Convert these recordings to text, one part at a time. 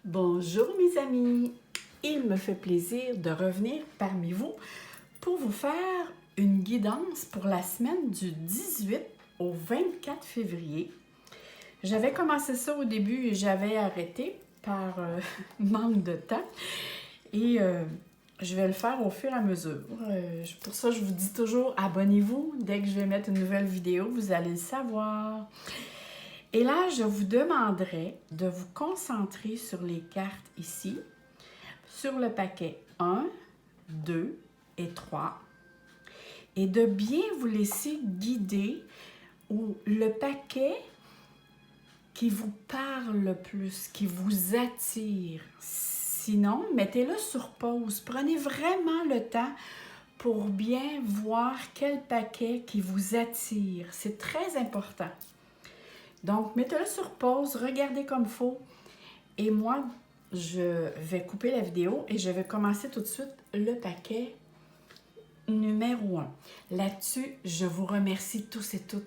Bonjour mes amis, il me fait plaisir de revenir parmi vous pour vous faire une guidance pour la semaine du 18 au 24 février. J'avais commencé ça au début et j'avais arrêté par manque de temps et je vais le faire au fur et à mesure. Pour ça, je vous dis toujours abonnez-vous. Dès que je vais mettre une nouvelle vidéo, vous allez le savoir. Et là, je vous demanderai de vous concentrer sur les cartes ici, sur le paquet 1, 2 et 3, et de bien vous laisser guider ou le paquet qui vous parle le plus, qui vous attire. Sinon, mettez-le sur pause. Prenez vraiment le temps pour bien voir quel paquet qui vous attire. C'est très important. Donc, mettez-le sur pause, regardez comme il faut. Et moi, je vais couper la vidéo et je vais commencer tout de suite le paquet numéro 1. Là-dessus, je vous remercie tous et toutes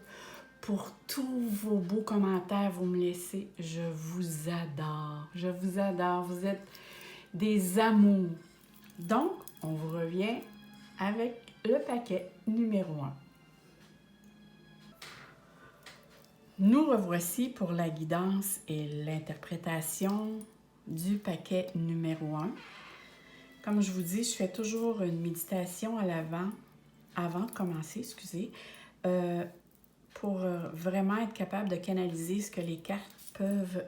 pour tous vos beaux commentaires que vous me laissez. Je vous adore. Je vous adore. Vous êtes des amours. Donc, on vous revient avec le paquet numéro 1. Nous revoici pour la guidance et l'interprétation du paquet numéro 1. Comme je vous dis, je fais toujours une méditation avant de commencer, pour vraiment être capable de canaliser ce que les cartes peuvent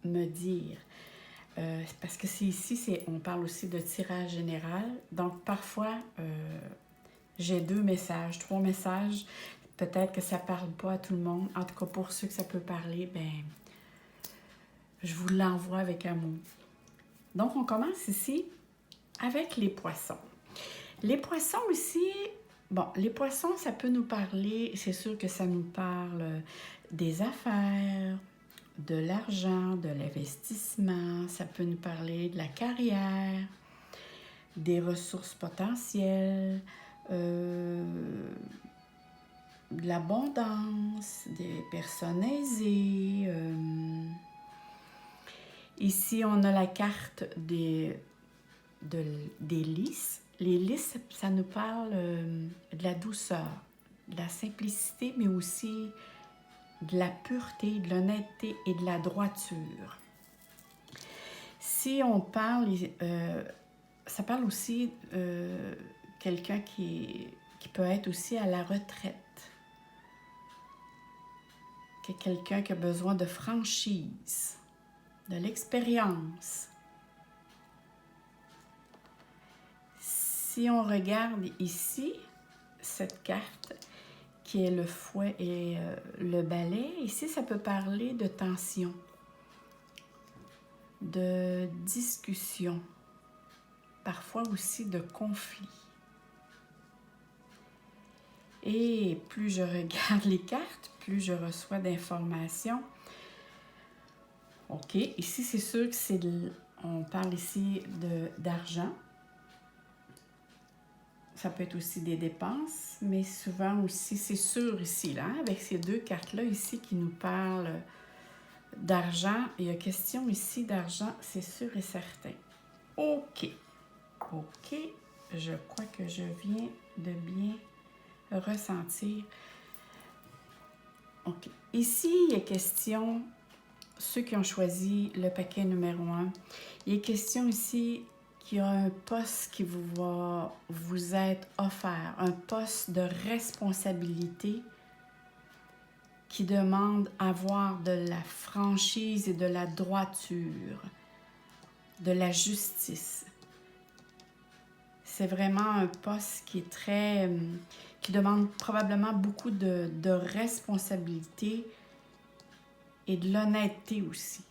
me dire. Parce que on parle aussi de tirage général. Donc, parfois, j'ai 2 messages, 3 messages. Peut-être que ça ne parle pas à tout le monde. En tout cas, pour ceux que ça peut parler, je vous l'envoie avec amour. Donc, on commence ici avec les poissons. Les poissons ici, les poissons, ça peut nous parler, c'est sûr que ça nous parle des affaires, de l'argent, de l'investissement, ça peut nous parler de la carrière, des ressources potentielles, de l'abondance, des personnes aisées. Ici, on a la carte des lys. Les lys, ça nous parle de la douceur, de la simplicité, mais aussi de la pureté, de l'honnêteté et de la droiture. Si on parle, ça parle aussi quelqu'un qui peut être aussi à la retraite. Quelqu'un qui a besoin de franchise, de l'expérience. Si on regarde ici, cette carte qui est le fouet et le balai, ici ça peut parler de tension, de discussion, parfois aussi de conflit. Et plus je regarde les cartes, plus je reçois d'informations. OK, ici c'est sûr que on parle ici d'argent. Ça peut être aussi des dépenses, mais souvent aussi, c'est sûr ici, là, avec ces 2 cartes-là ici qui nous parlent d'argent. Il y a question ici d'argent, c'est sûr et certain. OK, je crois que je viens de bien ressentir. OK, ici, il y a question, ceux qui ont choisi le paquet numéro 1, il y a question ici qu'il y a un poste qui va vous être offert, un poste de responsabilité qui demande avoir de la franchise et de la droiture, de la justice. C'est vraiment un poste qui est qui demande probablement beaucoup de responsabilité et de l'honnêteté aussi.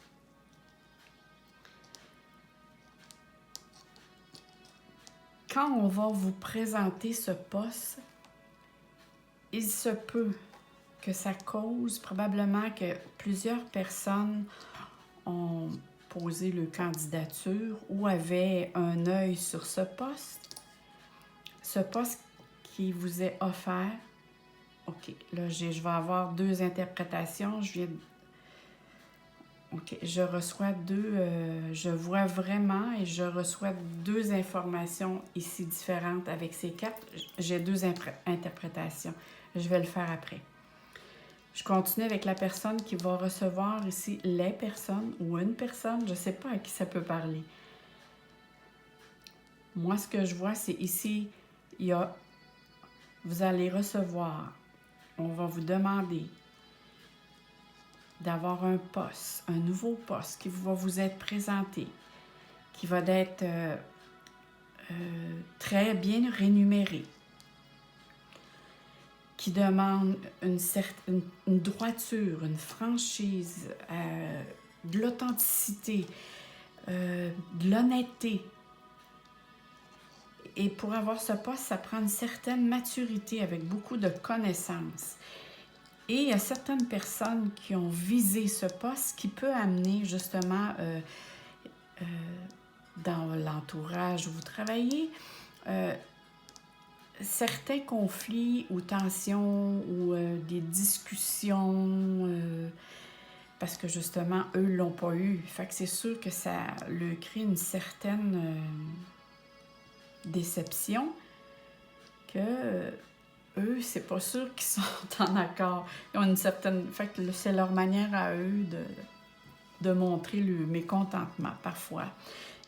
Quand on va vous présenter ce poste, il se peut que ça cause probablement que plusieurs personnes ont posé leur candidature ou avaient un œil sur ce poste. Ce poste qui vous est offert. OK, là, je vais avoir 2 interprétations. OK, je reçois je vois vraiment et je reçois deux informations ici différentes avec ces cartes. J'ai deux interprétations. Je vais le faire après. Je continue avec la personne qui va recevoir ici les personnes ou une personne. Je ne sais pas à qui ça peut parler. Moi, ce que je vois, c'est ici, vous allez recevoir, on va vous demander d'avoir un poste, un nouveau poste qui va vous être présenté, qui va être très bien rémunéré, qui demande une droiture, une franchise, de l'authenticité, de l'honnêteté. Et pour avoir ce poste, ça prend une certaine maturité avec beaucoup de connaissances. Et il y a certaines personnes qui ont visé ce poste qui peut amener justement dans l'entourage où vous travaillez certains conflits ou tensions ou des discussions parce que justement, eux ne l'ont pas eu. Fait que c'est sûr que ça leur crée une certaine déception que eux, c'est pas sûr qu'ils sont en accord. Ils ont une certaine... Fait que c'est leur manière à eux de montrer le mécontentement. Parfois,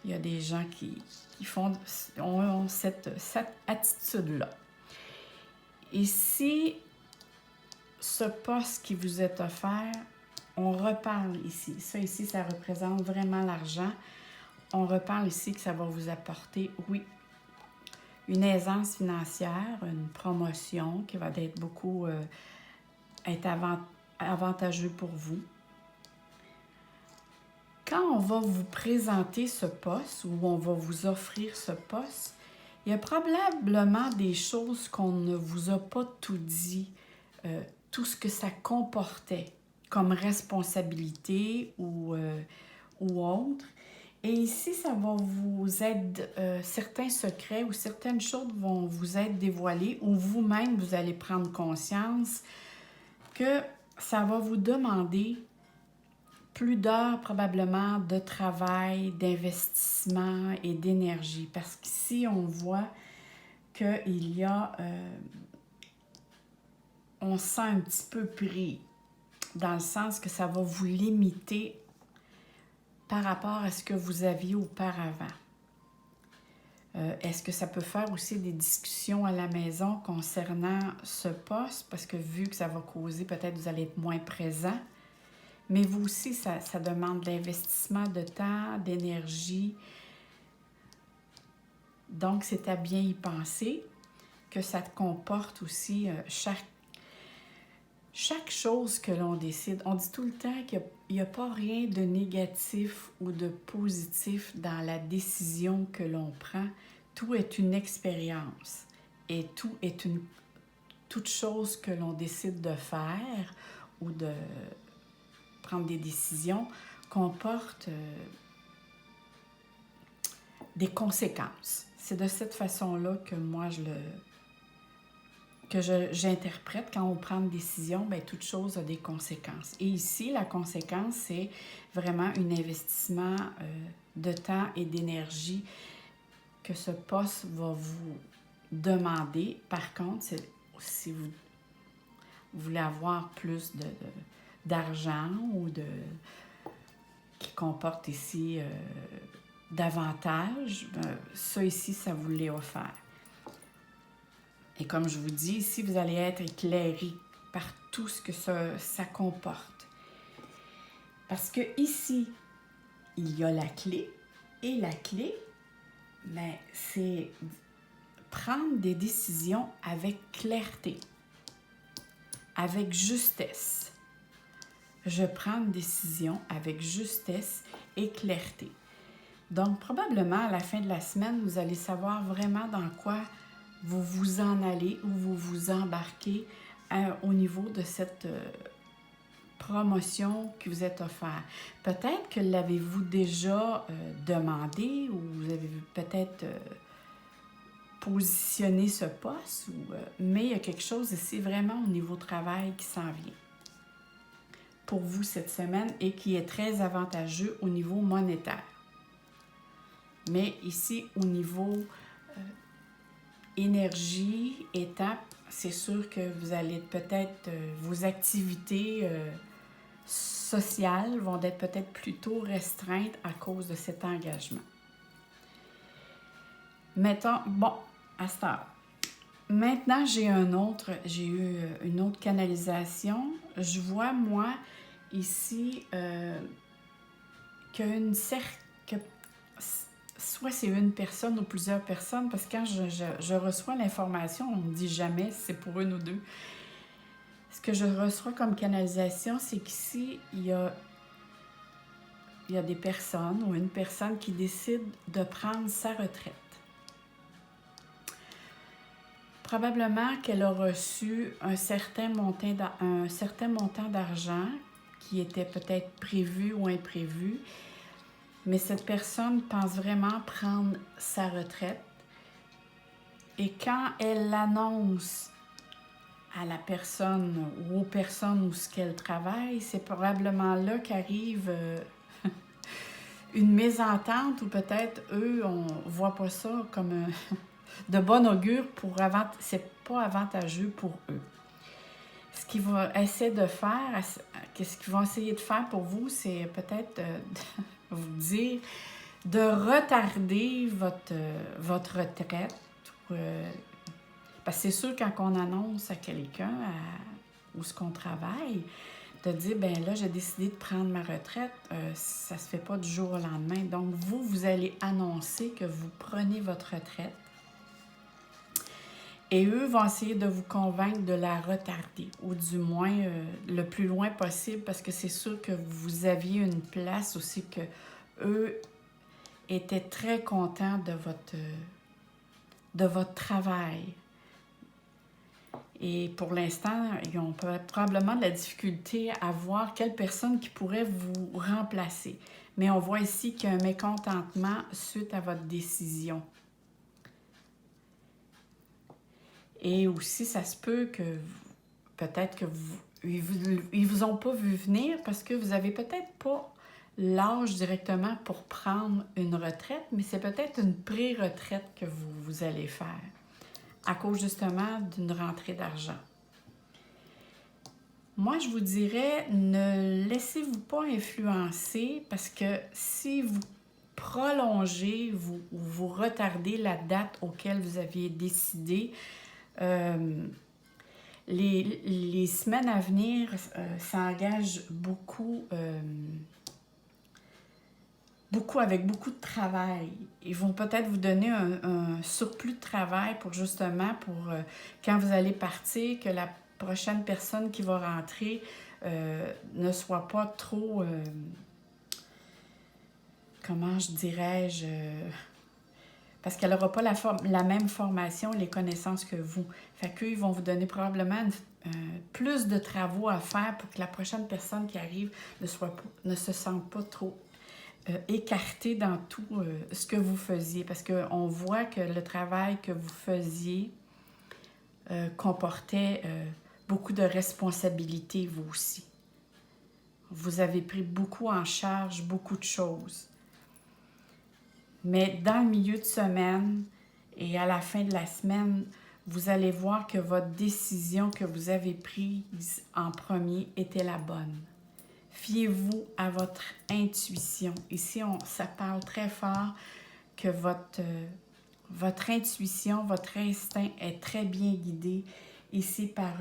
il y a des gens qui ont cette attitude-là. Et si ce poste qui vous est offert, on reparle ici. Ça ici, ça représente vraiment l'argent. On reparle ici que ça va vous apporter, oui, une aisance financière, une promotion qui va être beaucoup être avantageux pour vous. Quand on va vous présenter ce poste ou on va vous offrir ce poste, il y a probablement des choses qu'on ne vous a pas tout dit, tout ce que ça comportait comme responsabilité ou autre. Et ici, ça va vous être, certains secrets ou certaines choses vont vous être dévoilées ou vous-même, vous allez prendre conscience que ça va vous demander plus d'heures probablement de travail, d'investissement et d'énergie. Parce qu'ici, on voit qu'il y a... on se sent un petit peu pris, dans le sens que ça va vous limiter par rapport à ce que vous aviez auparavant. Est-ce que ça peut faire aussi des discussions à la maison concernant ce poste? Parce que vu que ça va causer, peut-être vous allez être moins présent. Mais vous aussi, ça demande de l'investissement de temps, d'énergie. Donc, c'est à bien y penser que ça comporte aussi chaque chose que l'on décide. On dit tout le temps qu'il n'y a pas rien de négatif ou de positif dans la décision que l'on prend. Tout est une expérience et toute chose que l'on décide de faire ou de prendre des décisions comporte des conséquences. C'est de cette façon-là que moi j'interprète quand on prend une décision, bien, toute chose a des conséquences. Et ici, la conséquence, c'est vraiment un investissement de temps et d'énergie que ce poste va vous demander. Par contre, si vous voulez avoir plus d'argent ou qui comporte ici davantage, ça ici, ça vous l'est offert. Et comme je vous dis, ici, vous allez être éclairé par tout ce que ça comporte. Parce que ici, il y a la clé. Et la clé, ben, c'est prendre des décisions avec clarté, avec justesse. Je prends une décision avec justesse et clarté. Donc, probablement, à la fin de la semaine, vous allez savoir vraiment dans quoi vous vous en allez ou vous vous embarquez au niveau de cette promotion qui vous est offerte. Peut-être que l'avez-vous déjà demandé ou vous avez peut-être positionné ce poste, mais il y a quelque chose ici vraiment au niveau travail qui s'en vient. pour vous cette semaine et qui est très avantageux au niveau monétaire. Mais ici, au niveau énergie, étape, c'est sûr que vous allez peut-être, vos activités sociales vont être peut-être plutôt restreintes à cause de cet engagement. Mettons, bon, à cette heure. Maintenant, j'ai eu une autre canalisation. Je vois, moi, ici, que soit c'est une personne ou plusieurs personnes, parce que quand je reçois l'information, on ne me dit jamais si c'est pour une ou deux. Ce que je reçois comme canalisation, c'est qu'ici, il y a des personnes ou une personne qui décide de prendre sa retraite. Probablement qu'elle a reçu un certain montant d'argent qui était peut-être prévu ou imprévu, mais cette personne pense vraiment prendre sa retraite. Et quand elle l'annonce à la personne ou aux personnes où ce qu'elle travaille, c'est probablement là qu'arrive une mésentente ou peut-être eux, on ne voit pas ça comme de bon augure c'est pas avantageux pour eux. Ce qu'ils vont essayer de faire, ce qu'ils vont essayer de faire pour vous, c'est peut-être vous dire de retarder votre retraite. Parce que c'est sûr, quand on annonce à quelqu'un où ce qu'on travaille, de dire, ben là, j'ai décidé de prendre ma retraite, ça se fait pas du jour au lendemain. Donc, vous allez annoncer que vous prenez votre retraite. Et eux vont essayer de vous convaincre de la retarder, ou du moins le plus loin possible, parce que c'est sûr que vous aviez une place aussi que eux étaient très contents de votre travail. Et pour l'instant, ils ont probablement de la difficulté à voir quelle personne qui pourrait vous remplacer. Mais on voit ici qu'il y a un mécontentement suite à votre décision. Et aussi, ça se peut que peut-être que ils vous ont pas vu venir parce que vous avez peut-être pas l'âge directement pour prendre une retraite, mais c'est peut-être une pré-retraite que vous allez faire à cause justement d'une rentrée d'argent. Moi, je vous dirais, ne laissez-vous pas influencer parce que si vous prolongez ou vous retardez la date auquel vous aviez décidé, les semaines à venir s'engagent beaucoup avec beaucoup de travail. Ils vont peut-être vous donner un surplus de travail pour quand vous allez partir, que la prochaine personne qui va rentrer ne soit pas trop, comment je dirais-je, parce qu'elle n'aura pas la même formation, les connaissances que vous. Fait qu'eux, ils vont vous donner probablement plus de travaux à faire pour que la prochaine personne qui arrive ne se sente pas trop écartée dans tout ce que vous faisiez. Parce qu'on voit que le travail que vous faisiez comportait beaucoup de responsabilités, vous aussi. Vous avez pris beaucoup en charge, beaucoup de choses. Mais dans le milieu de semaine et à la fin de la semaine, vous allez voir que votre décision que vous avez prise en premier était la bonne. Fiez-vous à votre intuition. Ici, ça parle très fort que votre intuition, votre instinct est très bien guidé ici par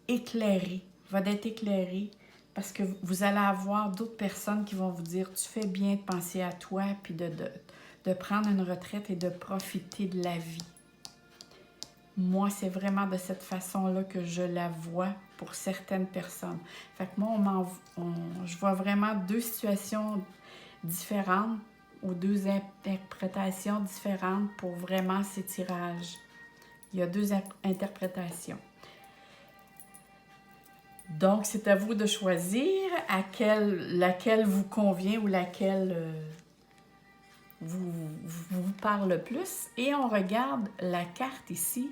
éclairé, va d'être éclairé. Parce que vous allez avoir d'autres personnes qui vont vous dire « Tu fais bien de penser à toi puis de prendre une retraite et de profiter de la vie. » Moi, c'est vraiment de cette façon-là que je la vois pour certaines personnes. Fait que moi, je vois vraiment deux situations différentes ou deux interprétations différentes pour vraiment ces tirages. Il y a deux interprétations. Donc, c'est à vous de choisir laquelle vous convient ou laquelle vous parle le plus. Et on regarde la carte ici.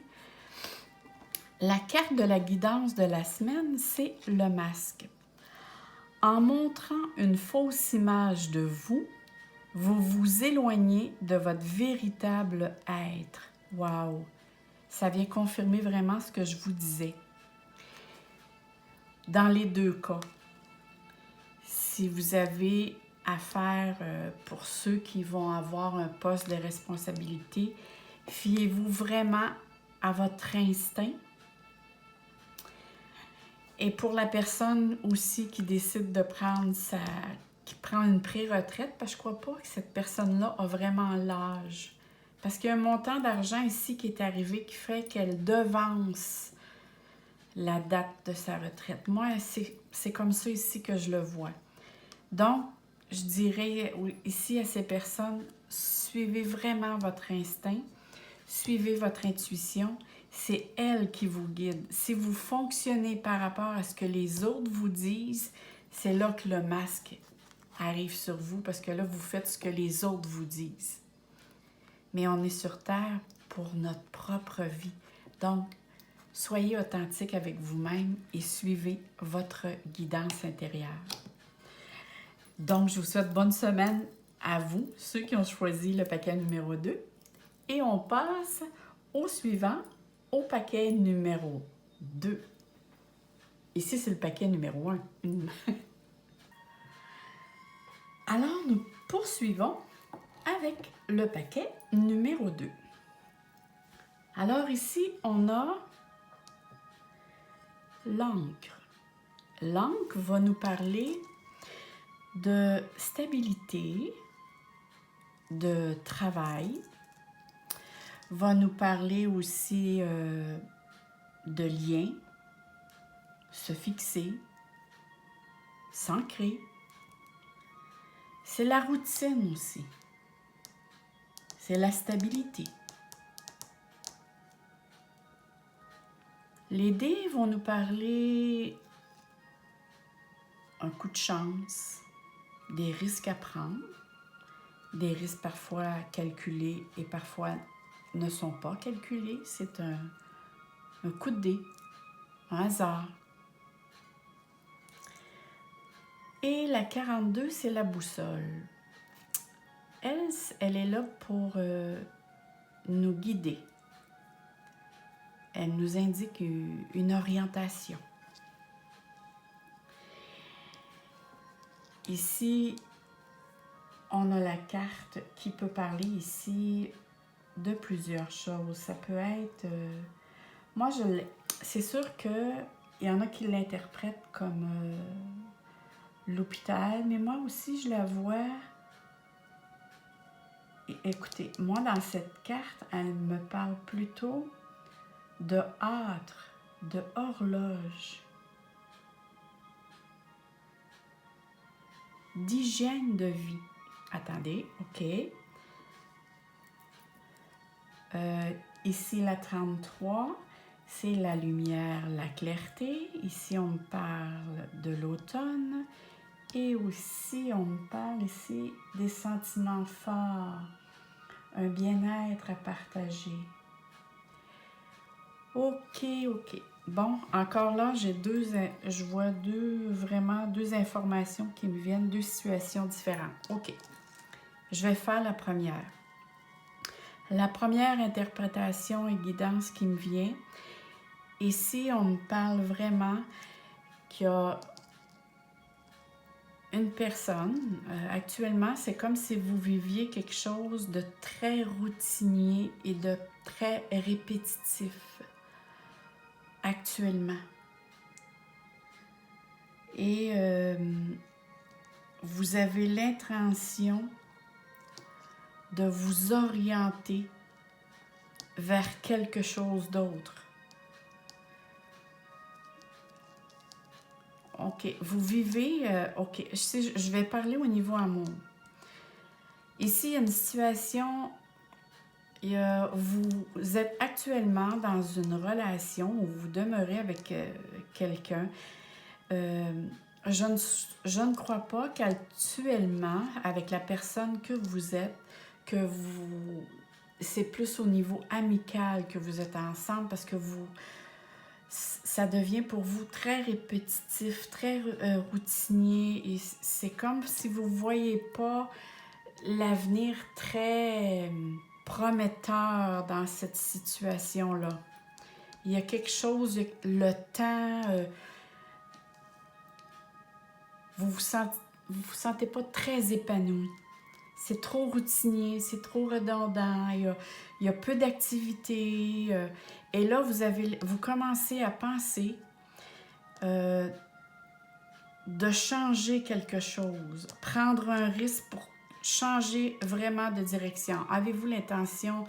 La carte de la guidance de la semaine, c'est le masque. En montrant une fausse image de vous, vous vous éloignez de votre véritable être. Wow! Ça vient confirmer vraiment ce que je vous disais. Dans les deux cas, si vous avez affaire, pour ceux qui vont avoir un poste de responsabilité, fiez-vous vraiment à votre instinct. Et pour la personne aussi qui décide de prendre qui prend une pré-retraite, parce que je ne crois pas que cette personne-là a vraiment l'âge. Parce qu'il y a un montant d'argent ici qui est arrivé qui fait qu'elle devance la date de sa retraite. Moi, c'est comme ça ici que je le vois. Donc, je dirais ici à ces personnes, suivez vraiment votre instinct, suivez votre intuition. C'est elle qui vous guide. Si vous fonctionnez par rapport à ce que les autres vous disent, c'est là que le masque arrive sur vous parce que là, vous faites ce que les autres vous disent. Mais on est sur Terre pour notre propre vie. Donc, soyez authentique avec vous-même et suivez votre guidance intérieure. Donc, je vous souhaite bonne semaine à vous, ceux qui ont choisi le paquet numéro 2. Et on passe au suivant, au paquet numéro 2. Ici, c'est le paquet numéro 1. Alors, nous poursuivons avec le paquet numéro 2. Alors ici, on a l'encre. L'encre va nous parler de stabilité, de travail, va nous parler aussi de lien, se fixer, s'ancrer. C'est la routine aussi. C'est la stabilité. Les dés vont nous parler un coup de chance, des risques à prendre, des risques parfois calculés et parfois ne sont pas calculés. C'est un coup de dé, un hasard. Et la 42, c'est la boussole. Elle est là pour nous guider. Elle nous indique une orientation. Ici, on a la carte qui peut parler ici de plusieurs choses. Ça peut être... c'est sûr qu'il y en a qui l'interprètent comme l'hôpital, mais moi aussi, je la vois... Écoutez, moi, dans cette carte, elle me parle plutôt de âtre, de horloge, d'hygiène de vie. Attendez, OK. Ici, la 33, c'est la lumière, la clarté. Ici, on me parle de l'automne. Et aussi, on me parle ici des sentiments forts, un bien-être à partager. OK. Bon, encore là, je vois vraiment deux informations qui me viennent, deux situations différentes. OK. Je vais faire la première. La première interprétation et guidance qui me vient, ici, on me parle vraiment qu'il y a une personne, actuellement, c'est comme si vous viviez quelque chose de très routinier et de très répétitif actuellement. Et vous avez l'intention de vous orienter vers quelque chose d'autre. OK, vous vivez... OK, je vais parler au niveau amour. Ici, il y a une situation... vous êtes actuellement dans une relation où vous demeurez avec quelqu'un. Je ne crois pas qu'actuellement, avec la personne que vous êtes, c'est plus au niveau amical que vous êtes ensemble parce que ça devient pour vous très répétitif, très routinier. Et c'est comme si vous ne voyez pas l'avenir très prometteur dans cette situation-là. Il y a quelque chose, le temps, vous vous sentez pas très épanoui. C'est trop routinier, c'est trop redondant, il y a peu d'activités. Et là, vous commencez à penser de changer quelque chose, prendre un risque pour changer vraiment de direction. Avez-vous l'intention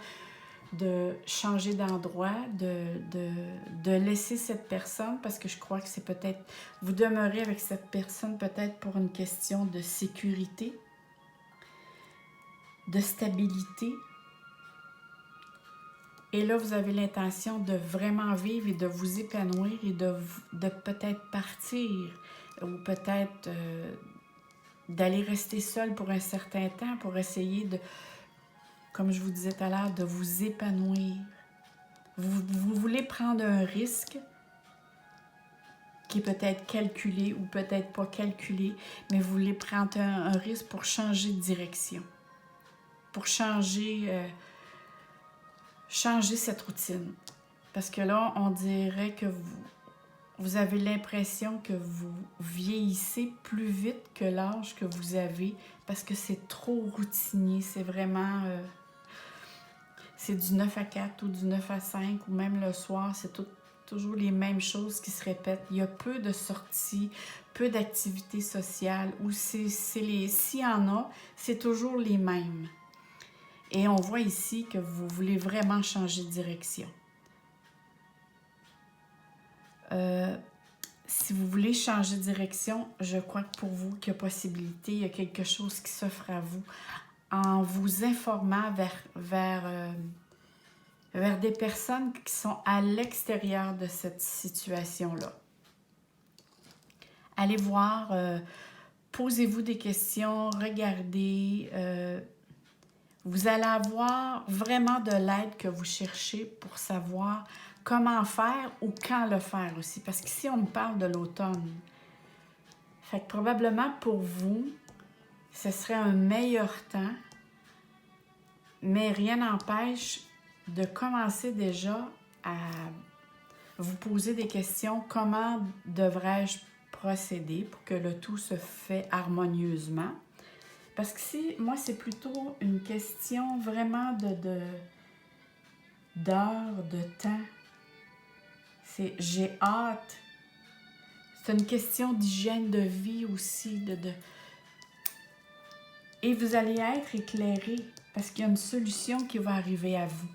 de changer d'endroit, de laisser cette personne, parce que je crois que c'est peut-être, vous demeurez avec cette personne peut-être pour une question de sécurité, de stabilité. Et là, vous avez l'intention de vraiment vivre et de vous épanouir et de peut-être partir ou peut-être d'aller rester seul pour un certain temps pour essayer de, comme je vous disais tout à l'heure, de vous épanouir. Vous voulez prendre un risque qui est peut-être calculé ou peut-être pas calculé, mais vous voulez prendre un risque pour changer de direction, pour changer cette routine. Parce que là, on dirait que vous avez l'impression que vous vieillissez plus vite que l'âge que vous avez parce que c'est trop routinier. C'est vraiment... c'est du 9 à 4 ou du 9 à 5 ou même le soir, c'est toujours les mêmes choses qui se répètent. Il y a peu de sorties, peu d'activités sociales ou s'il y en a, c'est toujours les mêmes. Et on voit ici que vous voulez vraiment changer de direction. Si vous voulez changer de direction, je crois que pour vous, qu'il y a possibilité, il y a quelque chose qui s'offre à vous en vous informant vers des personnes qui sont à l'extérieur de cette situation-là. Allez voir, posez-vous des questions, regardez. Vous allez avoir vraiment de l'aide que vous cherchez pour savoir comment faire ou quand le faire aussi. Parce qu'ici, on me parle de l'automne. Fait que probablement pour vous, ce serait un meilleur temps, mais rien n'empêche de commencer déjà à vous poser des questions. Comment devrais-je procéder pour que le tout se fait harmonieusement? Parce que moi, c'est plutôt une question vraiment d'heure, de temps. J'ai hâte. C'est une question d'hygiène de vie aussi. Et vous allez être éclairé parce qu'il y a une solution qui va arriver à vous.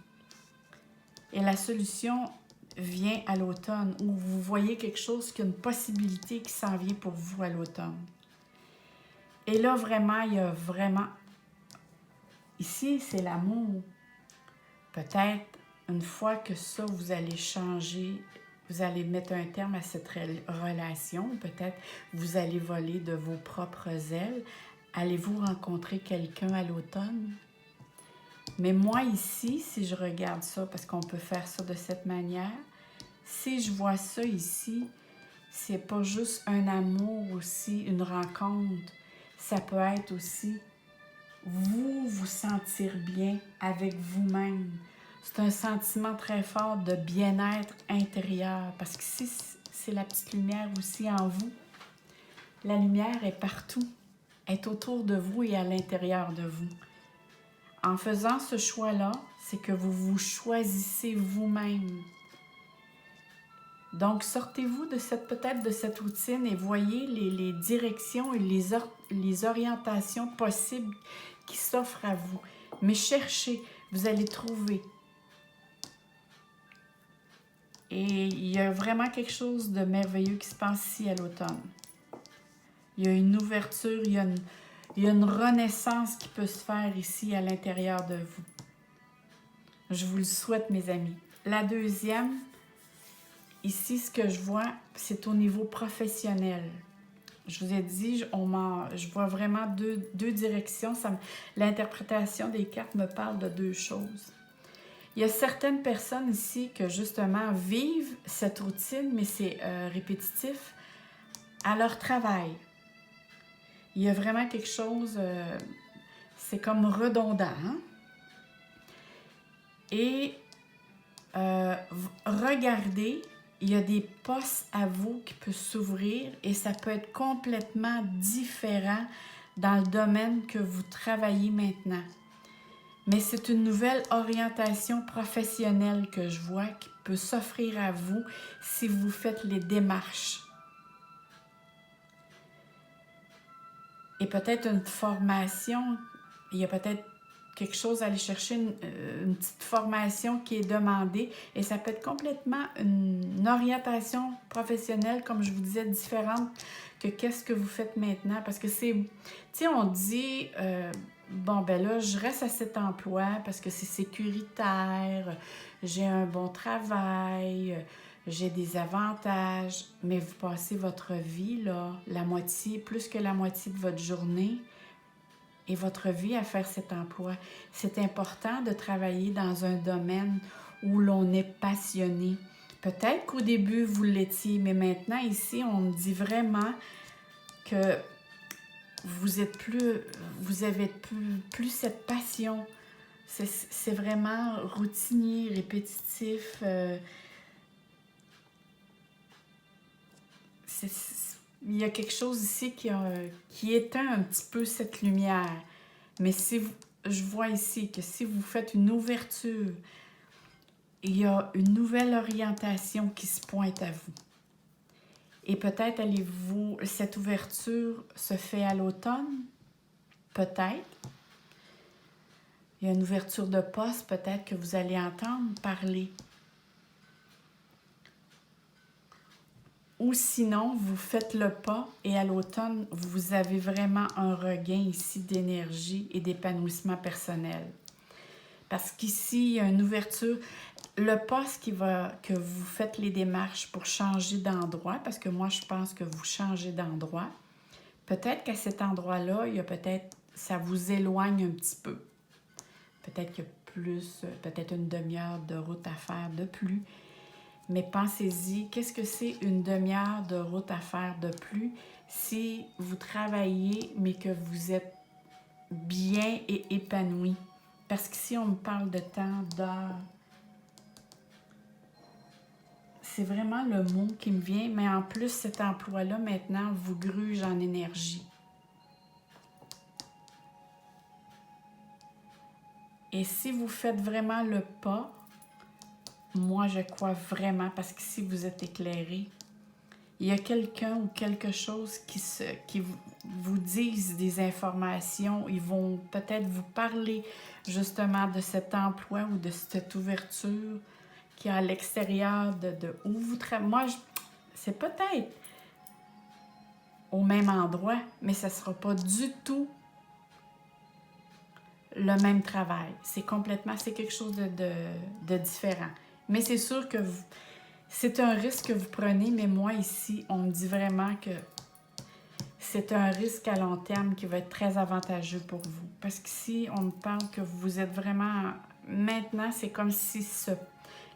Et la solution vient à l'automne où vous voyez quelque chose qui a une possibilité qui s'en vient pour vous à l'automne. Et là, vraiment, il y a vraiment... Ici, c'est l'amour. Peut-être, une fois que ça, vous allez changer, vous allez mettre un terme à cette relation, peut-être vous allez voler de vos propres ailes. Allez-vous rencontrer quelqu'un à l'automne? Mais moi, ici, si je regarde ça, parce qu'on peut faire ça de cette manière, si je vois ça ici, c'est pas juste un amour aussi, une rencontre. Ça peut être aussi vous sentir bien avec vous-même. C'est un sentiment très fort de bien-être intérieur parce que si c'est la petite lumière aussi en vous, la lumière est partout, est autour de vous et à l'intérieur de vous. En faisant ce choix-là, c'est que vous vous choisissez vous-même. Donc, sortez-vous peut-être de cette routine et voyez les directions et les orientations possibles qui s'offrent à vous. Mais cherchez, vous allez trouver. Et il y a vraiment quelque chose de merveilleux qui se passe ici à l'automne. Il y a une ouverture, il y a une renaissance qui peut se faire ici à l'intérieur de vous. Je vous le souhaite, mes amis. La deuxième, ici, ce que je vois, c'est au niveau professionnel. Je vous ai dit, je vois vraiment deux directions. L'interprétation des cartes me parle de deux choses. Il y a certaines personnes ici que justement vivent cette routine, mais c'est répétitif à leur travail. Il y a vraiment quelque chose, c'est comme redondant. Hein? Et regardez, il y a des postes à vous qui peuvent s'ouvrir et ça peut être complètement différent dans le domaine que vous travaillez maintenant. Mais c'est une nouvelle orientation professionnelle que je vois qui peut s'offrir à vous si vous faites les démarches. Et peut-être une formation, il y a peut-être quelque chose à aller chercher, une petite formation qui est demandée. Et ça peut être complètement une orientation professionnelle, comme je vous disais, différente que qu'est-ce que vous faites maintenant. Parce que c'est, tu sais, on dit, bon, ben là, je reste à cet emploi parce que c'est sécuritaire, j'ai un bon travail, j'ai des avantages, mais vous passez votre vie, là, la moitié, plus que la moitié de votre journée et votre vie à faire cet emploi. C'est important de travailler dans un domaine où l'on est passionné. Peut-être qu'au début, vous l'étiez, mais maintenant, ici, on me dit vraiment que vous avez plus cette passion. C'est vraiment routinier, répétitif. Il y a quelque chose ici qui éteint un petit peu cette lumière. Mais je vois ici que si vous faites une ouverture, il y a une nouvelle orientation qui se pointe à vous. Et peut-être cette ouverture se fait à l'automne, peut-être. Il y a une ouverture de poste, peut-être que vous allez entendre parler. Ou sinon, vous faites le pas et à l'automne, vous avez vraiment un regain ici d'énergie et d'épanouissement personnel. Parce qu'ici, il y a une ouverture. Le poste que vous faites les démarches pour changer d'endroit, parce que moi, je pense que vous changez d'endroit, peut-être qu'à cet endroit-là, ça vous éloigne un petit peu. Peut-être qu'il y a peut-être une demi-heure de route à faire de plus. Mais pensez-y, qu'est-ce que c'est une demi-heure de route à faire de plus si vous travaillez, mais que vous êtes bien et épanoui? Parce qu'ici, on me parle de temps, d'heures. C'est vraiment le mot qui me vient, mais en plus, cet emploi-là, maintenant, vous gruge en énergie. Et si vous faites vraiment le pas, moi, je crois vraiment, parce que si vous êtes éclairé, il y a quelqu'un ou quelque chose qui vous disent des informations. Ils vont peut-être vous parler justement de cet emploi ou de cette ouverture qui est à l'extérieur de où vous travaillez. Moi, c'est peut-être au même endroit, mais ça ne sera pas du tout le même travail. C'est quelque chose de différent. Mais c'est sûr que c'est un risque que vous prenez, mais moi ici, on me dit vraiment que c'est un risque à long terme qui va être très avantageux pour vous. Parce qu'ici, on me parle que vous êtes vraiment... Maintenant, c'est comme si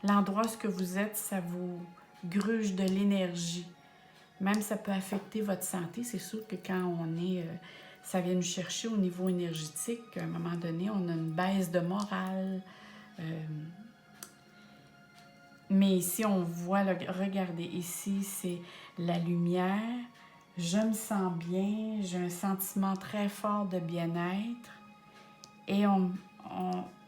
l'endroit où vous êtes, ça vous gruge de l'énergie. Même ça peut affecter votre santé. C'est sûr que quand ça vient nous chercher au niveau énergétique, à un moment donné, on a une baisse de morale. Mais ici, on voit, regardez, ici, c'est la lumière. Je me sens bien, j'ai un sentiment très fort de bien-être. Et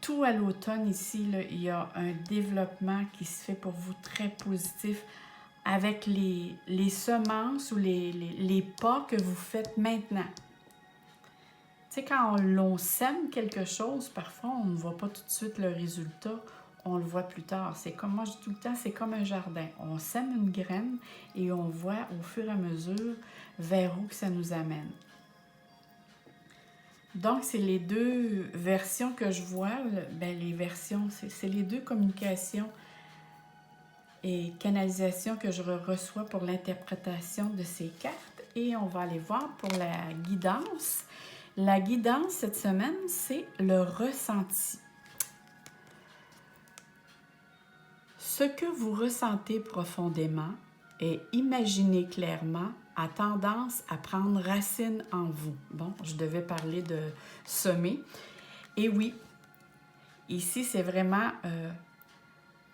tout à l'automne, ici, là, il y a un développement qui se fait pour vous très positif avec les semences ou les pas que vous faites maintenant. Tu sais, quand on sème quelque chose, parfois, on ne voit pas tout de suite le résultat. On le voit plus tard. C'est comme, moi je dis tout le temps, c'est comme un jardin. On sème une graine et on voit au fur et à mesure vers où que ça nous amène. Donc, c'est les deux versions que je vois. Les versions, c'est les deux communications et canalisations que je reçois pour l'interprétation de ces cartes. Et on va aller voir pour la guidance. La guidance cette semaine, c'est le ressenti. Ce que vous ressentez profondément et imaginez clairement a tendance à prendre racine en vous. Bon, je devais parler de semer. Et oui, ici, c'est vraiment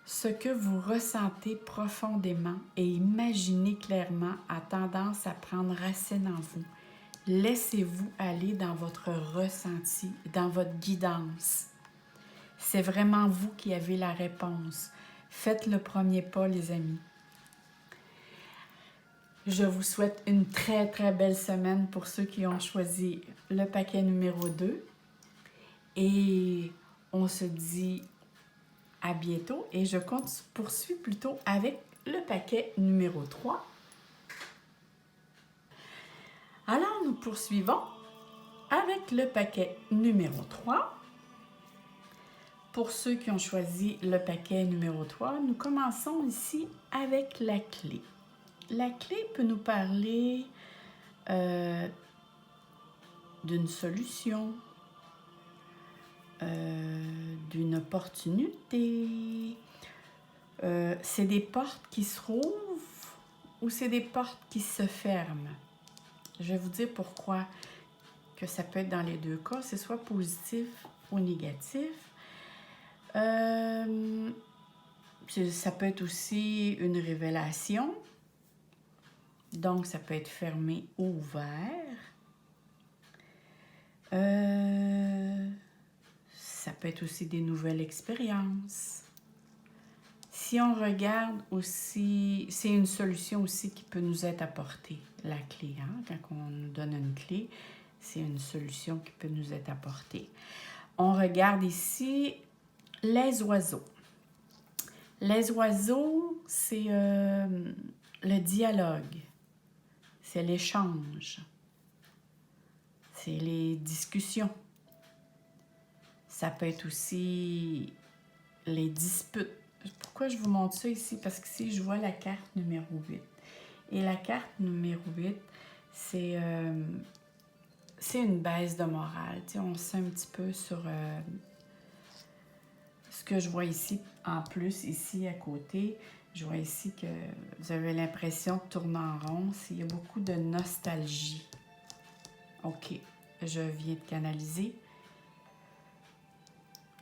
ce que vous ressentez profondément et imaginez clairement a tendance à prendre racine en vous. Laissez-vous aller dans votre ressenti, dans votre guidance. C'est vraiment vous qui avez la réponse. Faites le premier pas, les amis. Je vous souhaite une très, très belle semaine pour ceux qui ont choisi le paquet numéro 2. Et on se dit à bientôt. Et je poursuis plutôt avec le paquet numéro 3. Alors, nous poursuivons avec le paquet numéro 3. Pour ceux qui ont choisi le paquet numéro 3, nous commençons ici avec la clé. La clé peut nous parler d'une solution, d'une opportunité. C'est des portes qui se rouvrent ou c'est des portes qui se ferment. Je vais vous dire pourquoi que ça peut être dans les deux cas. C'est soit positif ou négatif. Ça peut être aussi une révélation. Donc, ça peut être fermé ou ouvert. Ça peut être aussi des nouvelles expériences. Si on regarde aussi, c'est une solution aussi qui peut nous être apportée, la clé. Hein? Quand on nous donne une clé, c'est une solution qui peut nous être apportée. On regarde ici les oiseaux. Les oiseaux, c'est le dialogue. C'est l'échange, c'est les discussions. Ça peut être aussi les disputes. Pourquoi je vous montre ça ici? Parce que ici, je vois la carte numéro 8. Et la carte numéro 8, c'est une baisse de morale. Tu sais, on sait un petit peu sur ce que je vois ici, en plus, ici à côté. Je vois ici que vous avez l'impression de tourner en rond. Il y a beaucoup de nostalgie. OK, je viens de canaliser.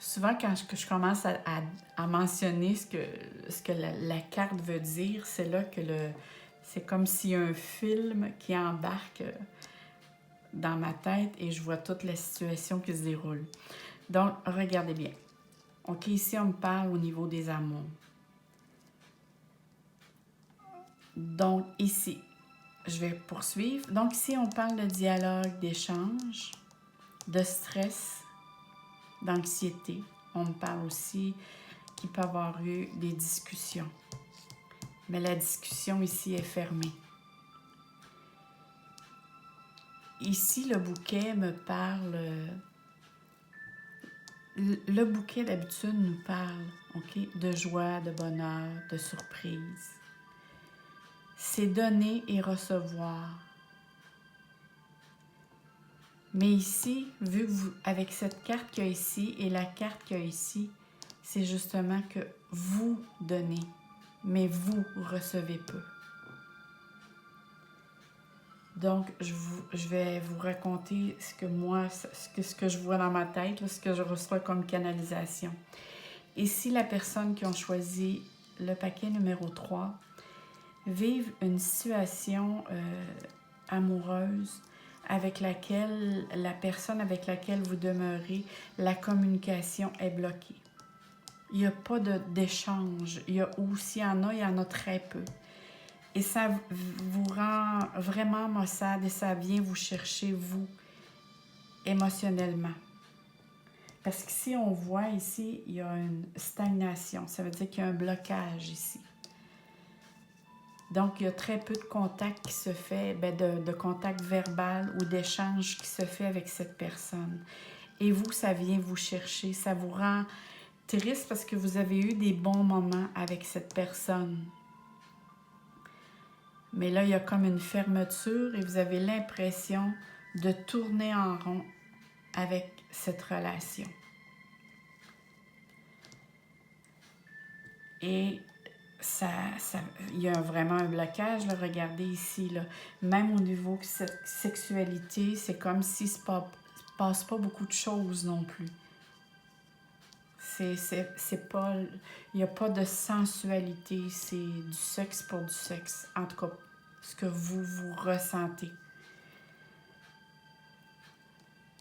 Souvent, quand je commence à mentionner ce que la carte veut dire, c'est là que c'est comme s'il y a un film qui embarque dans ma tête et je vois toute la situation qui se déroule. Donc, regardez bien. OK, ici, on me parle au niveau des amours. Donc, ici, je vais poursuivre. Donc, ici, on parle de dialogue, d'échange, de stress, d'anxiété. On me parle aussi qu'il peut y avoir eu des discussions. Mais la discussion ici est fermée. Ici, le bouquet me parle... Le bouquet, d'habitude, nous parle, OK, de joie, de bonheur, de surprise. C'est donner et recevoir. Mais ici, vu que avec cette carte qu'il y a ici et la carte qu'il y a ici, c'est justement que vous donnez, mais vous recevez peu. Donc, je vais vous raconter ce que je vois dans ma tête, ce que je reçois comme canalisation. Ici, la personne qui a choisi le paquet numéro 3 vivent une situation amoureuse avec laquelle la personne avec laquelle vous demeurez, la communication est bloquée. Il n'y a pas d'échange. Il y en a très peu. Et ça vous rend vraiment maussade et ça vient vous chercher, vous, émotionnellement. Parce qu'ici, on voit ici, il y a une stagnation. Ça veut dire qu'il y a un blocage ici. Donc, il y a très peu de contact qui se fait, de contact verbal ou d'échange qui se fait avec cette personne. Et vous, ça vient vous chercher. Ça vous rend triste parce que vous avez eu des bons moments avec cette personne. Mais là, il y a comme une fermeture et vous avez l'impression de tourner en rond avec cette relation. Et il y a vraiment un blocage, là, regardez ici, là. Même au niveau de cette sexualité, c'est comme s'il ne se passe pas beaucoup de choses non plus. C'est pas... Il n'y a pas de sensualité, c'est du sexe pour du sexe. En tout cas, ce que vous ressentez.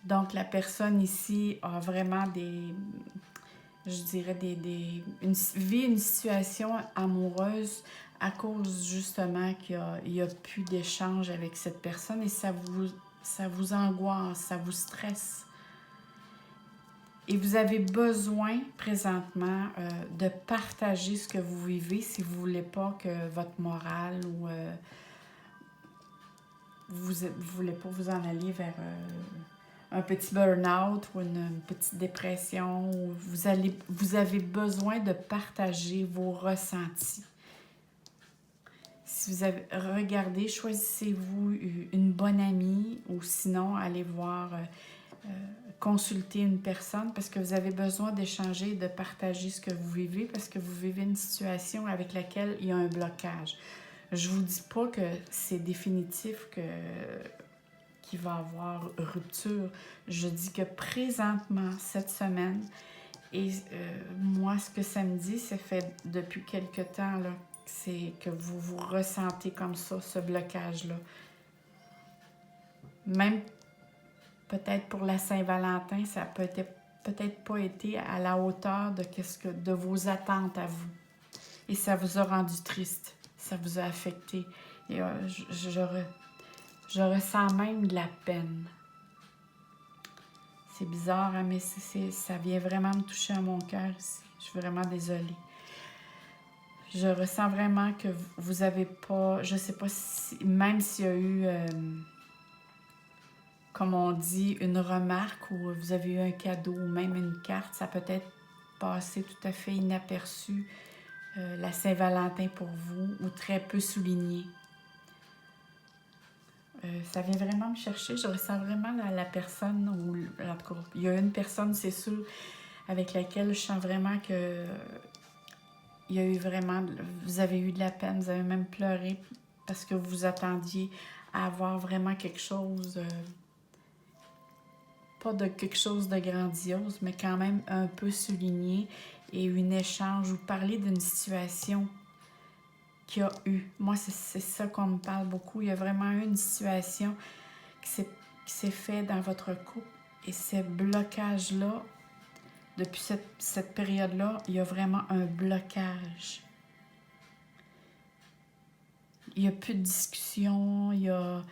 Donc, la personne ici a vraiment je dirais, vit une situation amoureuse à cause justement qu'il n'y a plus d'échange avec cette personne et ça vous angoisse, ça vous stresse. Et vous avez besoin présentement de partager ce que vous vivez si vous ne voulez pas que votre morale ou vous ne voulez pas vous en aller vers un petit burn-out ou une petite dépression. Ou vous avez besoin de partager vos ressentis. Si vous avez regardé, choisissez-vous une bonne amie ou sinon allez voir... consulter une personne parce que vous avez besoin d'échanger, de partager ce que vous vivez parce que vous vivez une situation avec laquelle il y a un blocage. Je vous dis pas que c'est définitif qu'il va y avoir rupture. Je dis que présentement, cette semaine, et moi, ce que ça me dit, c'est fait depuis quelque temps, là, c'est que vous ressentez comme ça, ce blocage-là. Même peut-être pour la Saint-Valentin, ça n'a peut-être pas été à la hauteur de vos attentes à vous. Et ça vous a rendu triste, ça vous a affecté. Et je ressens même de la peine. C'est bizarre, hein, mais ça vient vraiment me toucher à mon cœur ici. Je suis vraiment désolée. Je ressens vraiment que vous avez pas... Je sais pas si... Même s'il y a eu... comme on dit, une remarque ou vous avez eu un cadeau ou même une carte, ça peut être passé tout à fait inaperçu la Saint-Valentin pour vous ou très peu souligné. Ça vient vraiment me chercher. Je ressens vraiment la personne, ou en tout cas, il y a une personne, c'est sûr, avec laquelle je sens vraiment que il y a eu vraiment, vous avez eu de la peine, vous avez même pleuré parce que vous attendiez à avoir vraiment quelque chose... pas de quelque chose de grandiose, mais quand même un peu souligné et un échange ou parler d'une situation qu'il y a eu. Moi, c'est ça qu'on me parle beaucoup. Il y a vraiment eu une situation qui s'est fait dans votre couple et ces blocages-là, depuis cette période-là, il y a vraiment un blocage. Il n'y a plus de discussion, il n'y a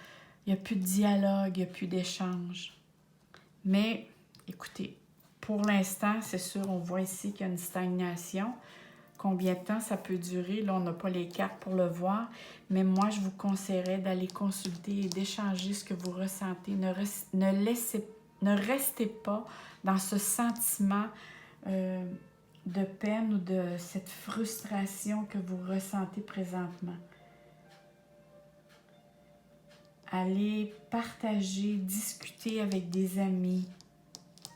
plus de dialogue, il n'y a plus d'échange. Mais, écoutez, pour l'instant, c'est sûr, on voit ici qu'il y a une stagnation. Combien de temps ça peut durer? Là, on n'a pas les cartes pour le voir. Mais moi, je vous conseillerais d'aller consulter et d'échanger ce que vous ressentez. Ne restez pas dans ce sentiment de peine ou de cette frustration que vous ressentez présentement. Allez partager, discuter avec des amis.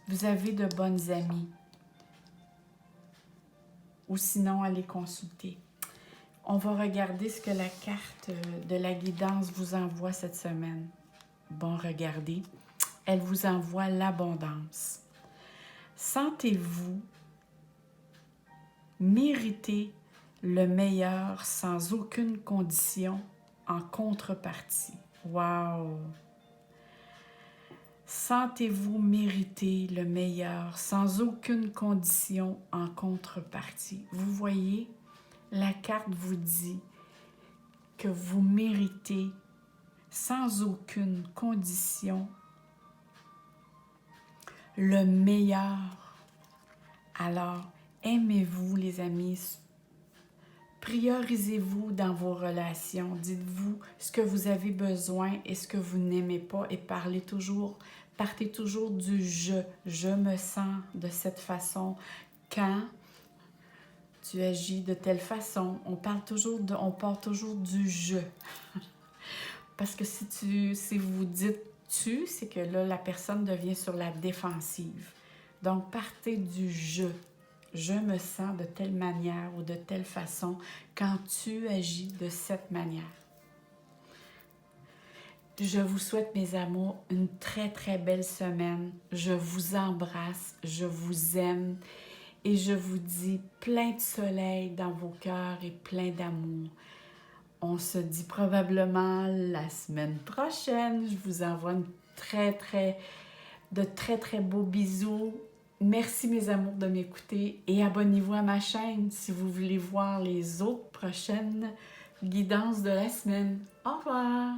Vous avez de bonnes amies. Ou sinon, allez consulter. On va regarder ce que la carte de la guidance vous envoie cette semaine. Bon, regardez. Elle vous envoie l'abondance. Sentez-vous mériter le meilleur sans aucune condition en contrepartie. Wow! Sentez-vous mériter le meilleur sans aucune condition en contrepartie. Vous voyez, la carte vous dit que vous méritez sans aucune condition le meilleur. Alors, aimez-vous les amis. Priorisez-vous dans vos relations. Dites-vous ce que vous avez besoin et ce que vous n'aimez pas et partez toujours du « je ». Je me sens de cette façon quand tu agis de telle façon. On part toujours du « je ». Parce que si vous dites « tu », c'est que là, la personne devient sur la défensive. Donc, partez du « je ». je me sens de telle manière ou de telle façon quand tu agis de cette manière. Je vous souhaite, mes amours, une très, très belle semaine. Je vous embrasse, je vous aime et je vous dis plein de soleil dans vos cœurs et plein d'amour. On se dit probablement la semaine prochaine. Je vous envoie de très, très beaux bisous. Merci, mes amours, de m'écouter et abonnez-vous à ma chaîne si vous voulez voir les autres prochaines guidances de la semaine. Au revoir!